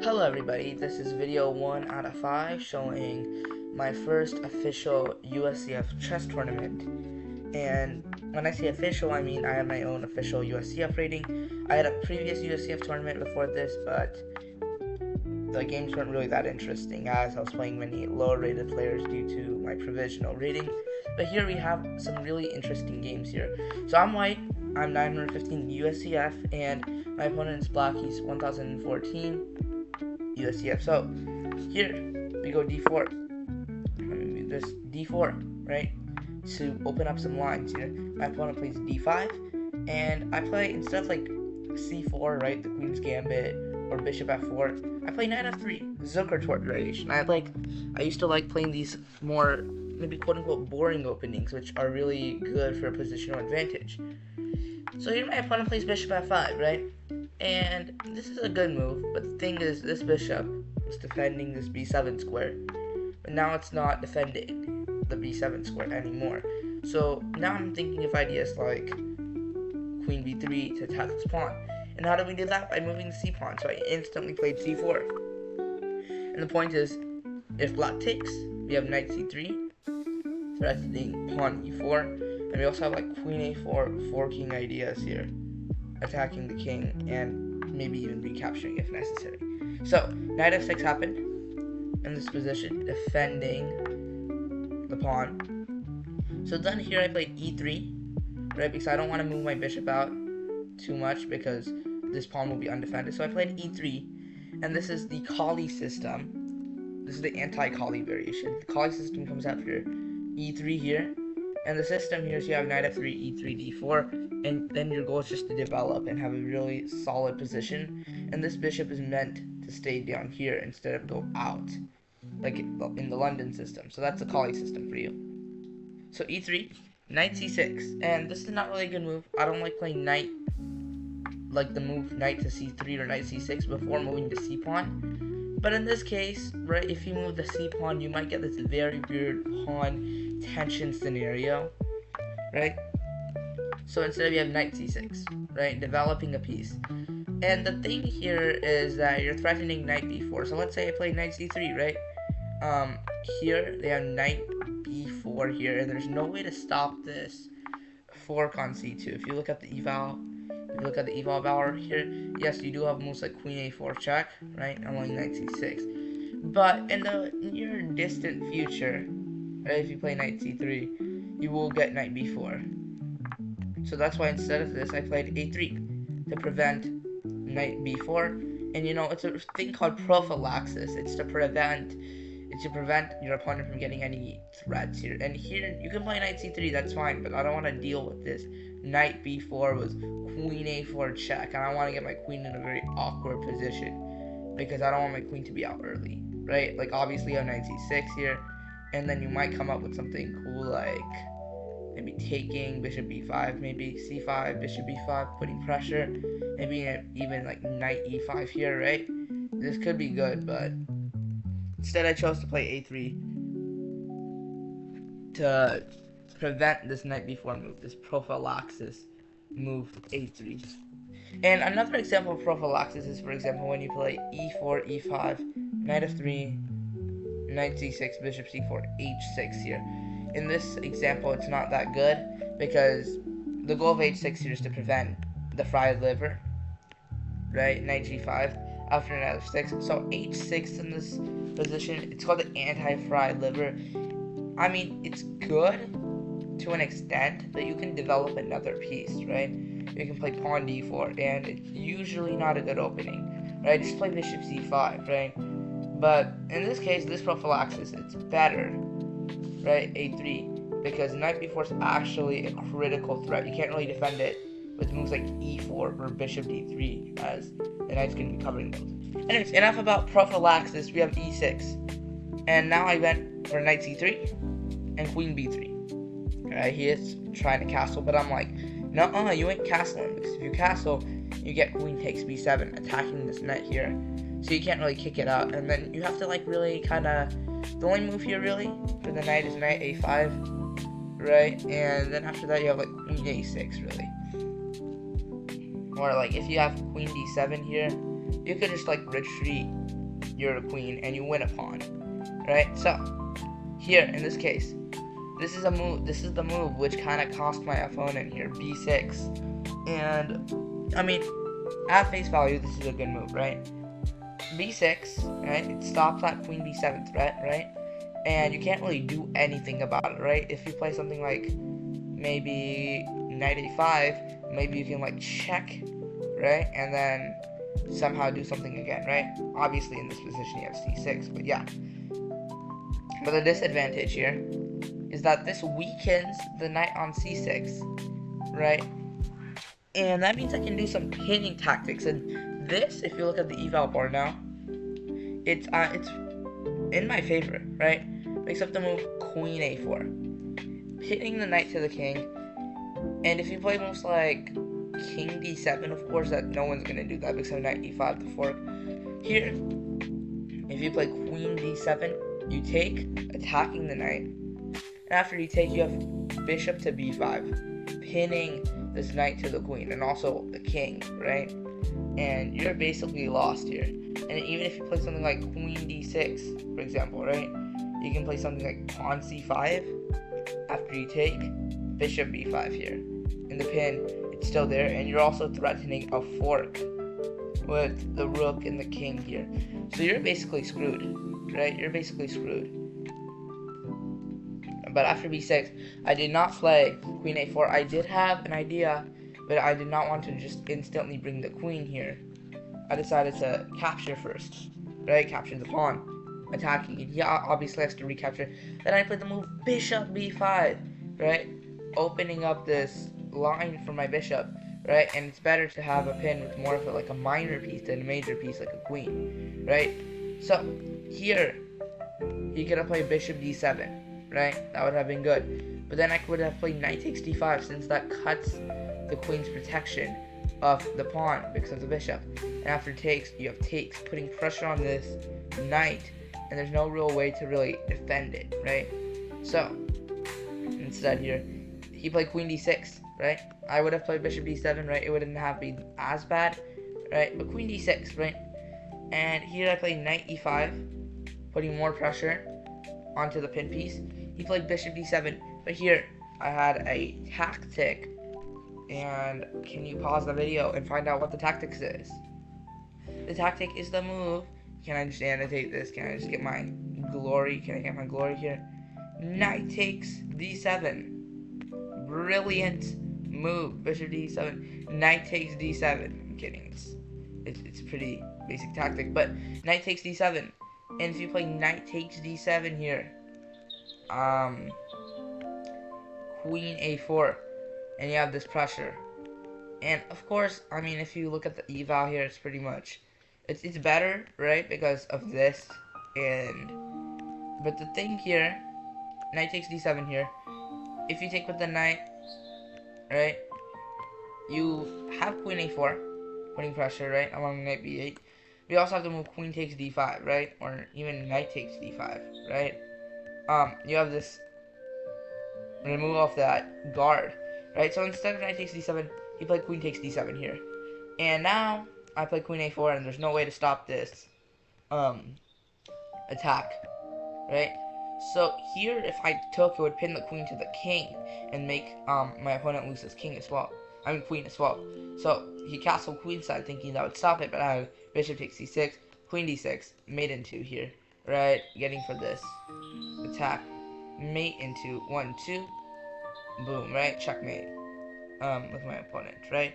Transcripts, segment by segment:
Hello everybody, this is video 1 out of 5 showing my first official USCF chess tournament. And when I say official, I mean I have my own official USCF rating. I had a previous USCF tournament before this, but the games weren't really that interesting as I was playing many lower rated players due to my provisional rating. But here we have some really interesting games here. So I'm white, I'm 915 USCF, and my opponent is black, he's 1014 USCF. So here we go d4. Let me move this d4, right? To open up some lines here. My opponent plays d5, and I play, instead of like c4, right, the Queen's Gambit or Bishop f4, I play knight f3, Zucker variation. I used to like playing these more maybe quote unquote boring openings, which are really good for a positional advantage. So here my opponent plays Bishop f5, right? And this is a good move, but the thing is, this bishop is defending this b7 square, but now it's not defending the b7 square anymore. So now I'm thinking of ideas like queen b3 to attack this pawn. And how do we do that? By moving the c pawn. So I instantly played c4. And the point is, if black takes, we have knight c3, threatening pawn e4, and we also have like queen a4 forking ideas here, attacking the king and maybe even recapturing if necessary. So knight f6 happened in this position, defending the pawn. So then here I played e3, right, because I don't want to move my bishop out too much because this pawn will be undefended. So I played e3, and this is the Kali system. This is the anti-Kali variation. The Kali system comes after e3 here, and the system here is you have knight f3, e3, d4, and then your goal is just to develop and have a really solid position. And this bishop is meant to stay down here instead of go out, like in the London system. So that's the Kali system for you. So e3, knight c6, and this is not really a good move. I don't like playing knight, like the move knight to c3 or knight c6 before moving the c pawn. But in this case, right, if you move the c pawn, you might get this very weird pawn tension scenario, right? So instead we have knight c6, right, developing a piece. And the thing here is that you're threatening knight b4. So let's say I play knight c3, right? Here they have knight b4 here, and there's no way to stop this fork on c2. If you look at the eval valor here, yes, you do have moves like queen a4 check, right? I'm only knight c6. But in the near distant future, right, if you play knight c3, you will get knight b4. So that's why instead of this, I played a3 to prevent knight b4. And you know, it's a thing called prophylaxis. It's to prevent your opponent from getting any threats here. And here, you can play knight c3, that's fine, but I don't want to deal with this knight b4 with queen a4 check. And I want to get my queen in a very awkward position because I don't want my queen to be out early, right? Like, obviously, I have knight c6 here, and then you might come up with something cool like maybe taking bishop b5, maybe c5, bishop b5, putting pressure, maybe even like knight e5 here, right? This could be good, but instead I chose to play a3 to prevent this knight b4 move, this prophylaxis move a3. And another example of prophylaxis is, for example, when you play e4, e5, knight f3, knight c6, bishop c4, h6 here. In this example, it's not that good because the goal of h6 here is to prevent the fried liver, right? Knight g5 after knight f6. So h6 in this position, it's called the anti-fried liver. I mean, it's good to an extent, but you can develop another piece, right? You can play pawn d4, and it's usually not a good opening, right? Just play bishop c5, right? But in this case, this prophylaxis, it's better, right? a3, because knight b4 is actually a critical threat. You can't really defend it with moves like e4 or bishop d3, as the knight's going to be covering those. Anyways, enough about prophylaxis. We have e6, and now I went for knight c3 and queen b3. Right, he is trying to castle, but I'm like, no, you ain't castling, because if you castle, you get queen takes b7, attacking this knight here. So you can't really kick it out, and then you have to like really kind of, the only move here really for the knight is knight a5, right? And then after that you have like queen a6 really. Or like if you have queen d7 here, you could just like retreat your queen and you win a pawn, right? So here in this case, this is the move which kind of cost my opponent here, b6. And I mean, at face value, this is a good move, right? b6, right? It stops that queen b7 threat, right? And you can't really do anything about it, right? If you play something like maybe knight a5, maybe you can like check, right? And then somehow do something again, right? Obviously in this position you have c6, but yeah. But the disadvantage here is that this weakens the knight on c6, right? And that means I can do some pinning tactics. And this, if you look at the eval board now, it's in my favor, right? Except the move queen a4, pinning the knight to the king. And if you play moves like king d7, of course, that no one's gonna do that because of knight e5 to fork. Here, if you play queen d7, you take, attacking the knight. And after you take, you have bishop to b5, pinning this knight to the queen and also the king, right? And you're basically lost here. And even if you play something like queen d6, for example, right? You can play something like pawn c5 after you take, bishop b5 here. In the pin, it's still there, and you're also threatening a fork with the rook and the king here. So you're basically screwed, right? You're basically screwed. But after b6, I did not play queen a4. I did have an idea, but I did not want to just instantly bring the queen here. I decided to capture first, right? Capture the pawn, attacking, and he obviously has to recapture. Then I played the move bishop b5, right? Opening up this line for my bishop, right? And it's better to have a pin with more of a, like a minor piece than a major piece like a queen, right? So here, he could have played bishop d7, right? That would have been good. But then I could have played knight takes d5 since that cuts the queen's protection of the pawn because of the bishop. And after takes, you have takes, putting pressure on this knight, and there's no real way to really defend it, right? So instead here, he played queen d6, right? I would have played bishop d7, right? It wouldn't have been as bad, right? But queen d6, right? And here I played knight e5, putting more pressure onto the pin piece. He played bishop d7, but here I had a tactic. And can you pause the video and find out what the tactics is? The tactic is the move. Can I just annotate this? Can I just get my glory? Can I get my glory here? Knight takes d7. Brilliant move. Bishop d7. Knight takes d7. I'm kidding. It's a pretty basic tactic. But knight takes d7. And if you play knight takes d7 here, queen a4. And you have this pressure. And of course, I mean, if you look at the eval here, it's pretty much, it's better, right? Because of this. But the thing here, knight takes d7 here. If you take with the knight, right? You have queen a4, putting pressure, right? Along knight b8. We also have to move queen takes d5, right? Or even knight takes d5, right? You have this removal of that guard. Right, so instead of knight takes d7, he played queen takes d7 here. And now, I play queen a4, and there's no way to stop this attack. Right? So here, if I took, it would pin the queen to the king, and make my opponent lose his king as well. I mean, queen as well. So, he castled queenside, thinking that would stop it, but I have bishop takes c6, queen d6, mate into here. Right? Getting for this attack. Mate into 1, 2. Boom, right? Checkmate. With my opponent, right?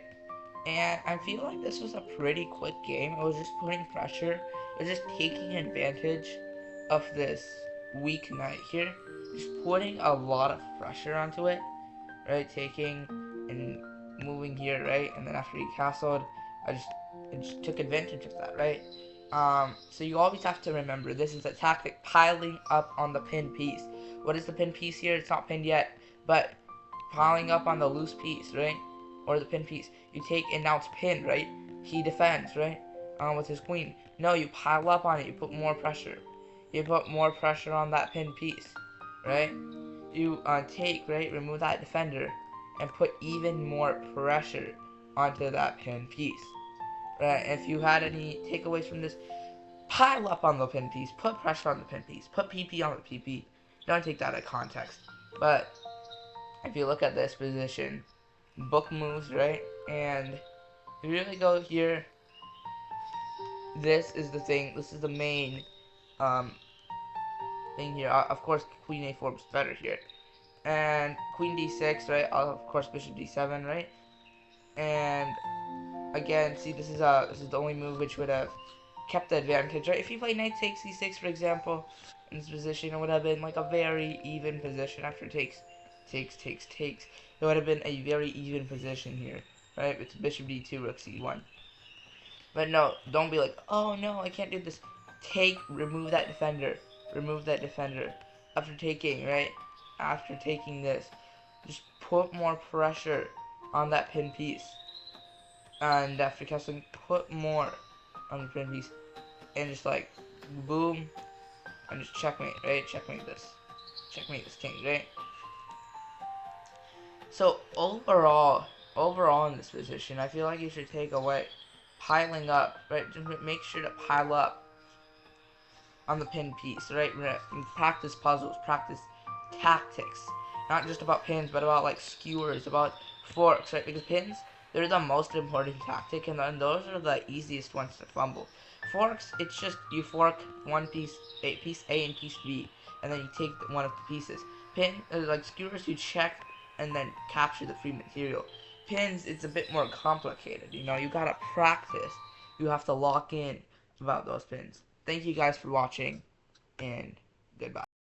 And I feel like this was a pretty quick game. It was just putting pressure. It was just taking advantage of this weak knight here. Just putting a lot of pressure onto it, right? Taking and moving here, right? And then after he castled, I just took advantage of that, right? So you always have to remember, this is a tactic, piling up on the pinned piece. What is the pinned piece here? It's not pinned yet, but piling up on the loose piece, right? Or the pinned piece. You take, and now it's pinned, right? He defends, right? With his queen. No, you pile up on it. You put more pressure. You put more pressure on that pinned piece, right? You take, right? Remove that defender, and put even more pressure onto that pinned piece. Right? If you had any takeaways from this, pile up on the pin piece, put pressure on the pin piece, put PP on the PP. Don't take that out of context. But if you look at this position, book moves, right? And if you really go here, this is the thing, this is the main thing here. Of course, Queen A4 was better here. And Queen D6, right? Of course, Bishop D7, right? And again, see, this is the only move which would have kept the advantage, right? If you play Knight takes C6, for example, in this position, it would have been like a very even position after takes. It would have been a very even position here, right? With Bishop D2, Rook C1. But no, don't be like, oh no, I can't do this. Remove that defender. Remove that defender. After taking, right? After taking this, just put more pressure on that pin piece. And after casting, put more on the pin piece. And just like, boom. And just checkmate, right? Checkmate this. Checkmate this king, right? So overall in this position, I feel like you should take away piling up, right? Just make sure to pile up on the pin piece, right? Practice puzzles, practice tactics. Not just about pins, but about like skewers, about forks, right? Because pins, they're the most important tactic, and then those are the easiest ones to fumble. Forks, it's just you fork one piece A and piece B, and then you take one of the pieces. Like skewers, you check and then capture the free material. Pins, it's a bit more complicated. You know, you gotta practice. You have to lock in about those pins. Thank you guys for watching, and goodbye.